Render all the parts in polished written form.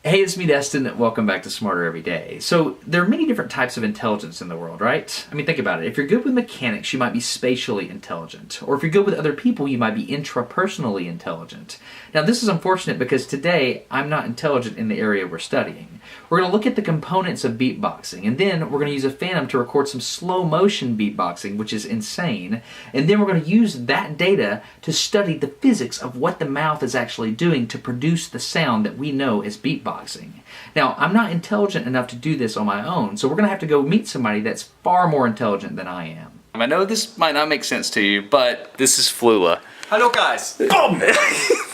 Hey, it's me, Destin. Welcome back to Smarter Every Day. So, there are many different types of intelligence in the world, right? I mean, think about it. If you're good with mechanics, you might be spatially intelligent. Or if you're good with other people, you might be intrapersonally intelligent. Now, this is unfortunate because today, I'm not intelligent in the area we're studying. We're going to look at the components of beatboxing, and then we're going to use a phantom to record some slow motion beatboxing, which is insane. And then we're going to use that data to study the physics of what the mouth is actually doing to produce the sound that we know as beatboxing. Now, I'm not intelligent enough to do this on my own, so we're going to have to go meet somebody that's far more intelligent than I am. I know this might not make sense to you, but this is Flula. Hello guys. Boom!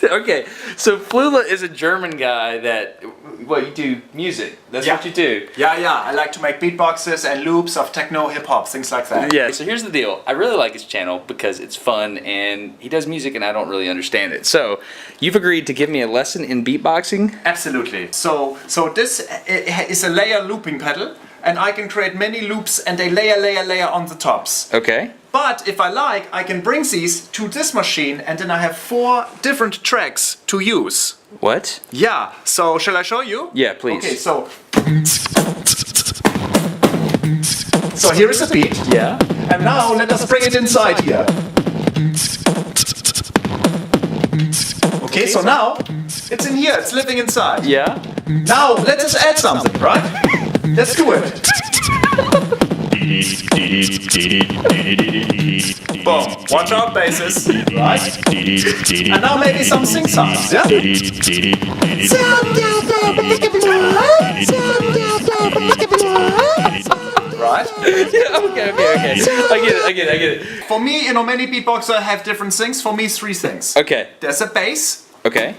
Okay, so Flula is a German guy that, well, you do music. That's what you do. Yeah, I like to make beatboxes and loops of techno, hip-hop, things like that. Yeah, so here's the deal. I really like his channel because it's fun and he does music and I don't really understand it. So, you've agreed to give me a lesson in beatboxing? Absolutely. So this is a layer looping pedal, and I can create many loops and a layer on the tops. Okay. But if I like, I can bring these to this machine and then I have 4 different tracks to use. What? Yeah, so shall I show you? Yeah, please. Okay, so here is a beat. Yeah. And now let us bring it inside here. Okay, so now it's in here, it's living inside. Yeah. Now let us add something, right? Let's do it. Boom. Watch out, basses. Right? And now maybe some sing songs, yeah? Right? Yeah, okay. I get it. For me, many beatboxers have different things. For me, 3 things. Okay. There's a bass. Okay.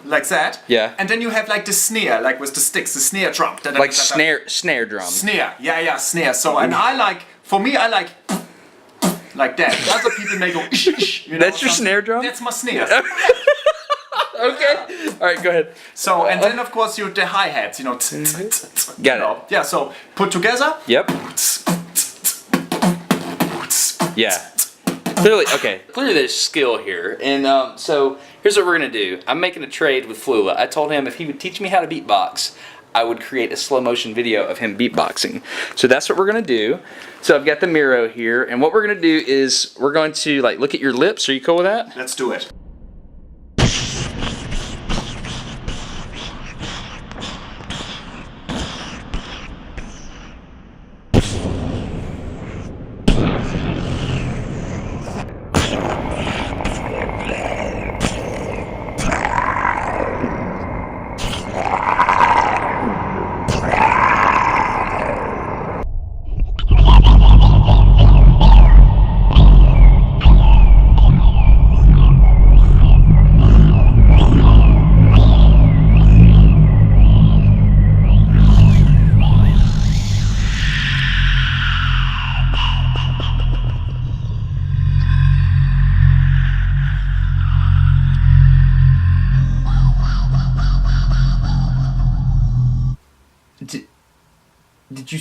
Like that. Yeah. And then you have like the snare, like with the sticks, the snare drum. Like snare drum. Snare. Yeah, snare. So, and I like that. Other people may go, That's your snare drum? That's my snare. Okay. Alright, go ahead. So, and then of course you the hi-hats, Got it. Yeah, so put together. Yep. Yeah. Clearly there's skill here. And so here's what we're going to do. I'm making a trade with Flula. I told him if he would teach me how to beatbox, I would create a slow motion video of him beatboxing. So that's what we're going to do. So I've got the Miro here. And what we're going to do is we're going to look at your lips. Are you cool with that? Let's do it. Did you...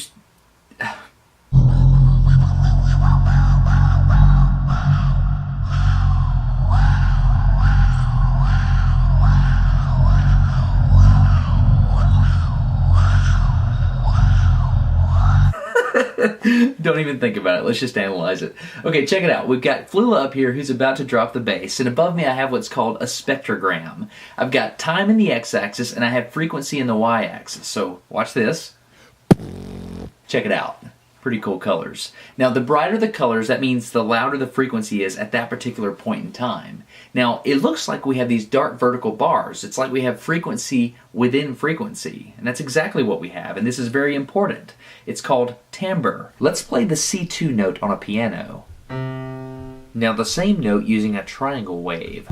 Don't even think about it. Let's just analyze it. Okay, check it out. We've got Flula up here who's about to drop the bass, and above me I have what's called a spectrogram. I've got time in the x-axis, and I have frequency in the y-axis. So, watch this. Check it out. Pretty cool colors. Now, the brighter the colors, that means the louder the frequency is at that particular point in time. Now, it looks like we have these dark vertical bars. It's like we have frequency within frequency. And that's exactly what we have, and this is very important. It's called timbre. Let's play the C2 note on a piano. Now, the same note using a triangle wave.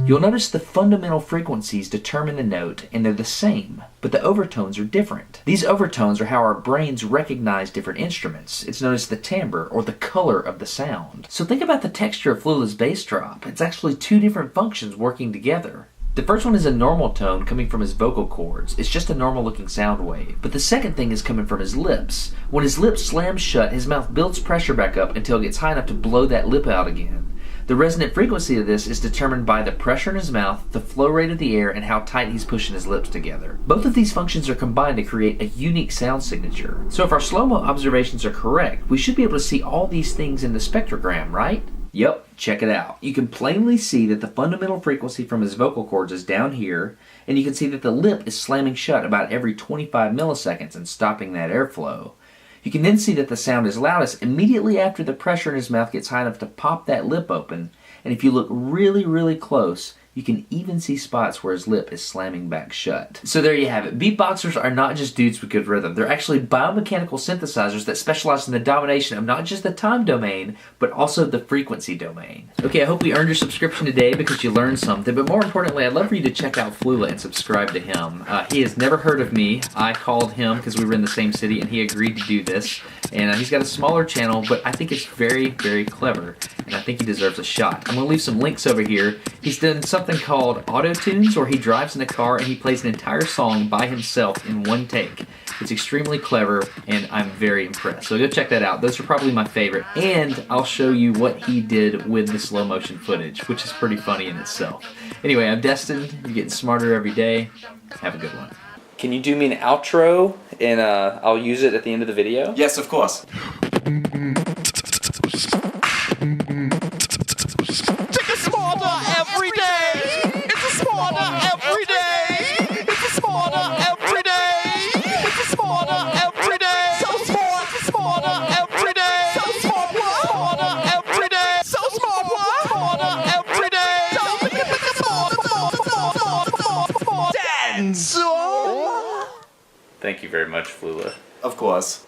You'll notice the fundamental frequencies determine the note, and they're the same, but the overtones are different. These overtones are how our brains recognize different instruments. It's known as the timbre, or the color of the sound. So think about the texture of Flula's bass drop. It's actually 2 different functions working together. The first one is a normal tone coming from his vocal cords. It's just a normal looking sound wave. But the second thing is coming from his lips. When his lips slam shut, his mouth builds pressure back up until it gets high enough to blow that lip out again. The resonant frequency of this is determined by the pressure in his mouth, the flow rate of the air, and how tight he's pushing his lips together. Both of these functions are combined to create a unique sound signature. So if our slow-mo observations are correct, we should be able to see all these things in the spectrogram, right? Yep, check it out. You can plainly see that the fundamental frequency from his vocal cords is down here, and you can see that the lip is slamming shut about every 25 milliseconds and stopping that airflow. You can then see that the sound is loudest immediately after the pressure in his mouth gets high enough to pop that lip open, and if you look really, really close, you can even see spots where his lip is slamming back shut. So there you have it. Beatboxers are not just dudes with good rhythm. They're actually biomechanical synthesizers that specialize in the domination of not just the time domain, but also the frequency domain. Okay, I hope we earned your subscription today because you learned something, but more importantly, I'd love for you to check out Flula and subscribe to him. He has never heard of me. I called him because we were in the same city and he agreed to do this. And he's got a smaller channel, but I think it's very, very clever. And I think he deserves a shot. I'm going to leave some links over here. He's done something called auto tunes, where he drives in a car and he plays an entire song by himself in one take. It's extremely clever and I'm very impressed. So go check that out. Those are probably my favorite. And I'll show you what he did with the slow motion footage, which is pretty funny in itself. Anyway, I'm Destin. You're getting smarter every day. Have a good one. Can you do me an outro and I'll use it at the end of the video? Yes, of course. Every day. It's a smarter every day. It's a smarter every day. It's a smarter every day. So smart, smarter every day. So smart, smarter every day. So smart, smarter every day. Dance. Thank you very much, Flula. Of course.